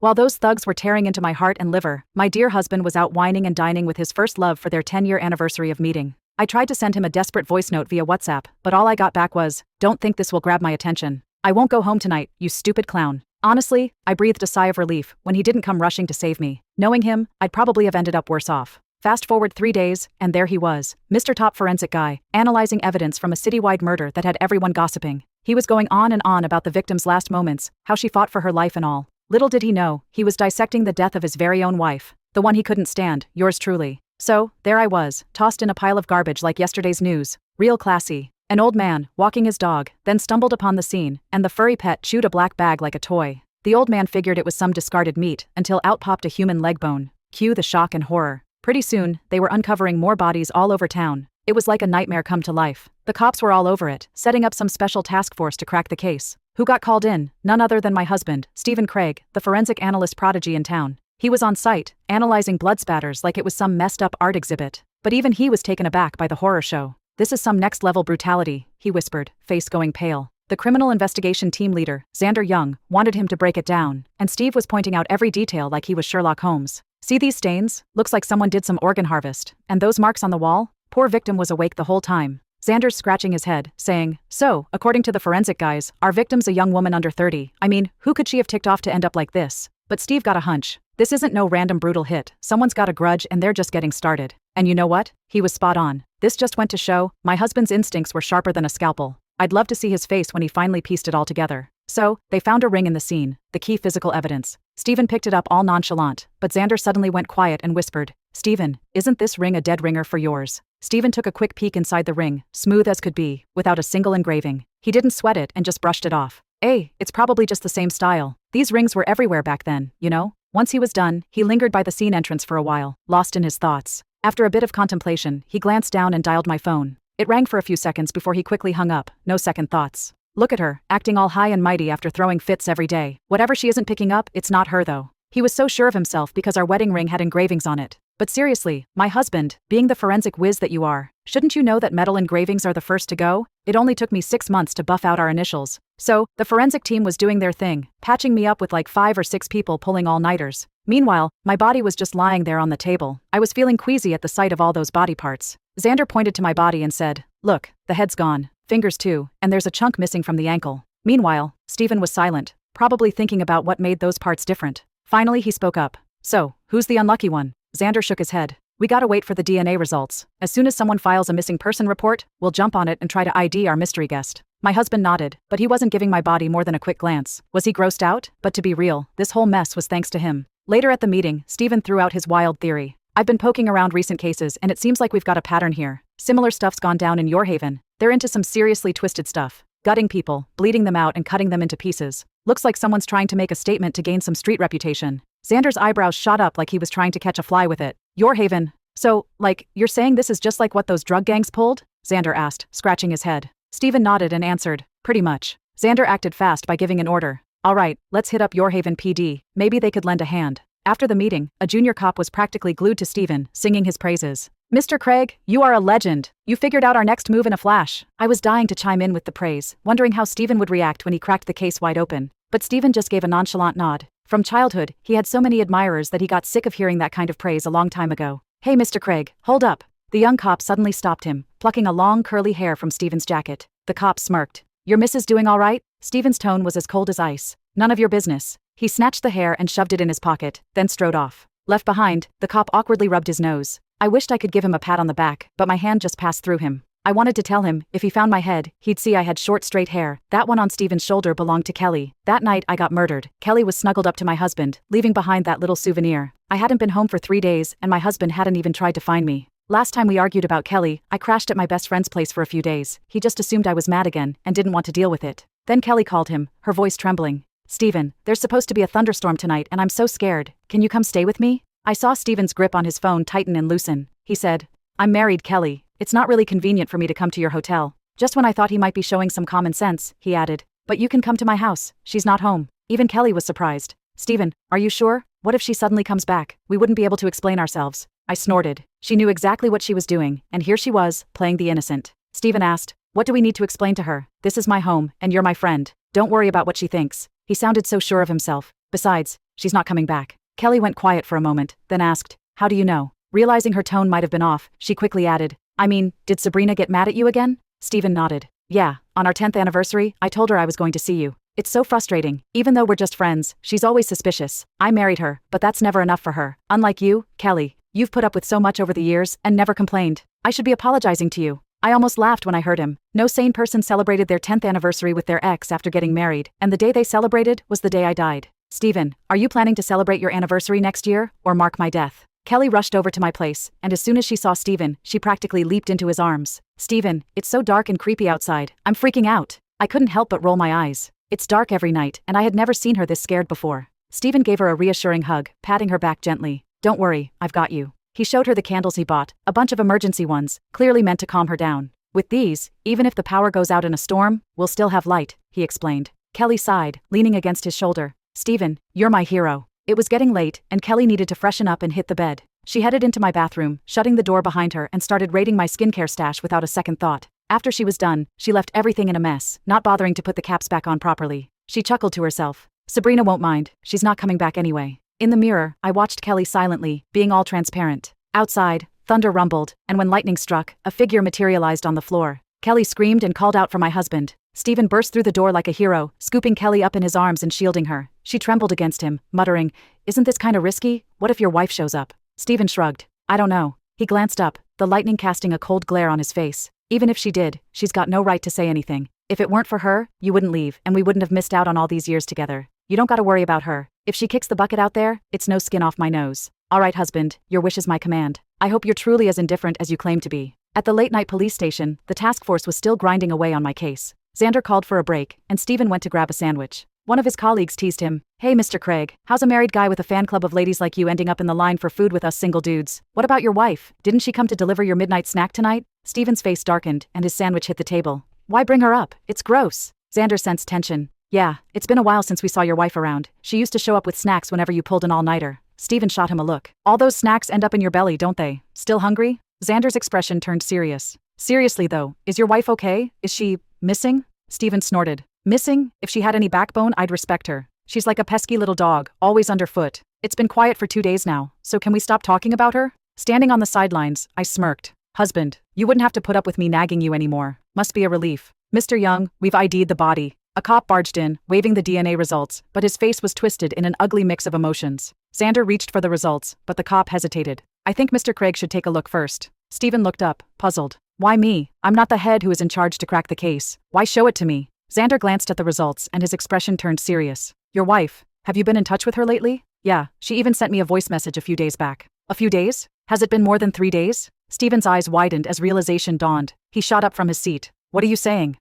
While those thugs were tearing into my heart and liver, my dear husband was out wining and dining with his first love for their 10-year anniversary of meeting. I tried to send him a desperate voice note via WhatsApp, but all I got back was, "Don't think this will grab my attention. I won't go home tonight, you stupid clown." Honestly, I breathed a sigh of relief when he didn't come rushing to save me. Knowing him, I'd probably have ended up worse off. Fast forward 3 days, and there he was, Mr. Top Forensic Guy, analyzing evidence from a citywide murder that had everyone gossiping. He was going on and on about the victim's last moments, how she fought for her life and all. Little did he know, he was dissecting the death of his very own wife, the one he couldn't stand, yours truly. So, there I was, tossed in a pile of garbage like yesterday's news. Real classy. An old man, walking his dog, then stumbled upon the scene, and the furry pet chewed a black bag like a toy. The old man figured it was some discarded meat, until out popped a human leg bone. Cue the shock and horror. Pretty soon, they were uncovering more bodies all over town. It was like a nightmare come to life. The cops were all over it, setting up some special task force to crack the case. Who got called in? None other than my husband, Stephen Craig, the forensic analyst prodigy in town. He was on site, analyzing blood spatters like it was some messed up art exhibit. But even he was taken aback by the horror show. "This is some next-level brutality," he whispered, face going pale. The criminal investigation team leader, Xander Young, wanted him to break it down, and Steve was pointing out every detail like he was Sherlock Holmes. "See these stains? Looks like someone did some organ harvest. And those marks on the wall? Poor victim was awake the whole time." Xander's scratching his head, saying, "So, according to the forensic guys, our victim's a young woman under 30. I mean, who could she have ticked off to end up like this?" But Steve got a hunch. This isn't no random brutal hit, someone's got a grudge and they're just getting started. And you know what? He was spot on. This just went to show, my husband's instincts were sharper than a scalpel. I'd love to see his face when he finally pieced it all together. So, they found a ring in the scene, the key physical evidence. Stephen picked it up all nonchalant, but Xander suddenly went quiet and whispered, "Stephen, isn't this ring a dead ringer for yours?" Stephen took a quick peek inside the ring, smooth as could be, without a single engraving. He didn't sweat it and just brushed it off. It's probably just the same style. These rings were everywhere back then, you know? Once he was done, he lingered by the scene entrance for a while, lost in his thoughts. After a bit of contemplation, he glanced down and dialed my phone. It rang for a few seconds before he quickly hung up, no second thoughts. Look at her, acting all high and mighty after throwing fits every day. Whatever she isn't picking up, it's not her though. He was so sure of himself because our wedding ring had engravings on it. But seriously, my husband, being the forensic whiz that you are, shouldn't you know that metal engravings are the first to go? It only took me 6 months to buff out our initials. So, the forensic team was doing their thing, patching me up with like 5 or 6 people pulling all-nighters. Meanwhile, my body was just lying there on the table. I was feeling queasy at the sight of all those body parts. Xander pointed to my body and said, "Look, the head's gone, fingers too, and there's a chunk missing from the ankle." Meanwhile, Stephen was silent, probably thinking about what made those parts different. Finally he spoke up. "So, who's the unlucky one?" Xander shook his head. "We gotta wait for the DNA results. As soon as someone files a missing person report, we'll jump on it and try to ID our mystery guest." My husband nodded, but he wasn't giving my body more than a quick glance. Was he grossed out? But to be real, this whole mess was thanks to him. Later at the meeting, Stephen threw out his wild theory. "I've been poking around recent cases and it seems like we've got a pattern here. Similar stuff's gone down in your haven. They're into some seriously twisted stuff. Gutting people, bleeding them out and cutting them into pieces. Looks like someone's trying to make a statement to gain some street reputation." Xander's eyebrows shot up like he was trying to catch a fly with it. "Your haven? So, like, you're saying this is just like what those drug gangs pulled?" Xander asked, scratching his head. Stephen nodded and answered, "Pretty much." Xander acted fast by giving an order. "All right, let's hit up Your Haven PD, maybe they could lend a hand." After the meeting, a junior cop was practically glued to Stephen, singing his praises. "Mr. Craig, you are a legend. You figured out our next move in a flash." I was dying to chime in with the praise, wondering how Stephen would react when he cracked the case wide open. But Stephen just gave a nonchalant nod. From childhood, he had so many admirers that he got sick of hearing that kind of praise a long time ago. "Hey Mr. Craig, hold up." The young cop suddenly stopped him, plucking a long curly hair from Stephen's jacket. The cop smirked. "Your missus doing all right?" Stephen's tone was as cold as ice. "None of your business." He snatched the hair and shoved it in his pocket, then strode off. Left behind, the cop awkwardly rubbed his nose. I wished I could give him a pat on the back, but my hand just passed through him. I wanted to tell him, if he found my head, he'd see I had short straight hair. That one on Stephen's shoulder belonged to Kelly. That night I got murdered. Kelly was snuggled up to my husband, leaving behind that little souvenir. I hadn't been home for 3 days and my husband hadn't even tried to find me. Last time we argued about Kelly, I crashed at my best friend's place for a few days. He just assumed I was mad again and didn't want to deal with it. Then Kelly called him, her voice trembling. "Stephen, there's supposed to be a thunderstorm tonight and I'm so scared. Can you come stay with me?" I saw Stephen's grip on his phone tighten and loosen. He said, "I'm married, Kelly. It's not really convenient for me to come to your hotel." Just when I thought he might be showing some common sense, he added, "But you can come to my house. She's not home." Even Kelly was surprised. "Stephen, are you sure? What if she suddenly comes back? We wouldn't be able to explain ourselves." I snorted. She knew exactly what she was doing, and here she was, playing the innocent. Stephen asked, "What do we need to explain to her? This is my home, and you're my friend. Don't worry about what she thinks." He sounded so sure of himself. Besides, she's not coming back. Kelly went quiet for a moment, then asked, how do you know? Realizing her tone might have been off, she quickly added, I mean, did Sabrina get mad at you again? Stephen nodded. Yeah, on our 10th anniversary, I told her I was going to see you. It's so frustrating. Even though we're just friends, she's always suspicious. I married her, but that's never enough for her. Unlike you, Kelly, you've put up with so much over the years and never complained. I should be apologizing to you. I almost laughed when I heard him. No sane person celebrated their 10th anniversary with their ex after getting married, and the day they celebrated was the day I died. Stephen, are you planning to celebrate your anniversary next year, or mark my death? Kelly rushed over to my place, and as soon as she saw Stephen, she practically leaped into his arms. Stephen, it's so dark and creepy outside. I'm freaking out. I couldn't help but roll my eyes. It's dark every night, and I had never seen her this scared before. Stephen gave her a reassuring hug, patting her back gently. Don't worry, I've got you. He showed her the candles he bought, a bunch of emergency ones, clearly meant to calm her down. With these, even if the power goes out in a storm, we'll still have light, he explained. Kelly sighed, leaning against his shoulder. Stephen, you're my hero. It was getting late, and Kelly needed to freshen up and hit the bed. She headed into my bathroom, shutting the door behind her, and started raiding my skincare stash without a second thought. After she was done, she left everything in a mess, not bothering to put the caps back on properly. She chuckled to herself. Sabrina won't mind, she's not coming back anyway. In the mirror, I watched Kelly silently, being all transparent. Outside, thunder rumbled, and when lightning struck, a figure materialized on the floor. Kelly screamed and called out for my husband. Stephen burst through the door like a hero, scooping Kelly up in his arms and shielding her. She trembled against him, muttering, isn't this kinda risky? What if your wife shows up? Stephen shrugged. I don't know. He glanced up, the lightning casting a cold glare on his face. Even if she did, she's got no right to say anything. If it weren't for her, you wouldn't leave, and we wouldn't have missed out on all these years together. You don't gotta worry about her. If she kicks the bucket out there, it's no skin off my nose. All right, husband, your wish is my command. I hope you're truly as indifferent as you claim to be. At the late-night police station, the task force was still grinding away on my case. Xander called for a break, and Stephen went to grab a sandwich. One of his colleagues teased him. Hey, Mr. Craig, how's a married guy with a fan club of ladies like you ending up in the line for food with us single dudes? What about your wife? Didn't she come to deliver your midnight snack tonight? Stephen's face darkened, and his sandwich hit the table. Why bring her up? It's gross. Xander sensed tension. Yeah, it's been a while since we saw your wife around. She used to show up with snacks whenever you pulled an all-nighter. Stephen shot him a look. All those snacks end up in your belly, don't they? Still hungry? Xander's expression turned serious. Seriously though, is your wife okay? Is she missing? Stephen snorted. Missing? If she had any backbone, I'd respect her. She's like a pesky little dog, always underfoot. It's been quiet for 2 days now, so can we stop talking about her? Standing on the sidelines, I smirked. Husband, you wouldn't have to put up with me nagging you anymore. Must be a relief. Mr. Young, we've ID'd the body. A cop barged in, waving the DNA results, but his face was twisted in an ugly mix of emotions. Xander reached for the results, but the cop hesitated. I think Mr. Craig should take a look first. Stephen looked up, puzzled. Why me? I'm not the head who is in charge to crack the case. Why show it to me? Xander glanced at the results, and his expression turned serious. Your wife, have you been in touch with her lately? Yeah, she even sent me a voice message a few days back. A few days? Has it been more than 3 days? Stephen's eyes widened as realization dawned. He shot up from his seat. What are you saying?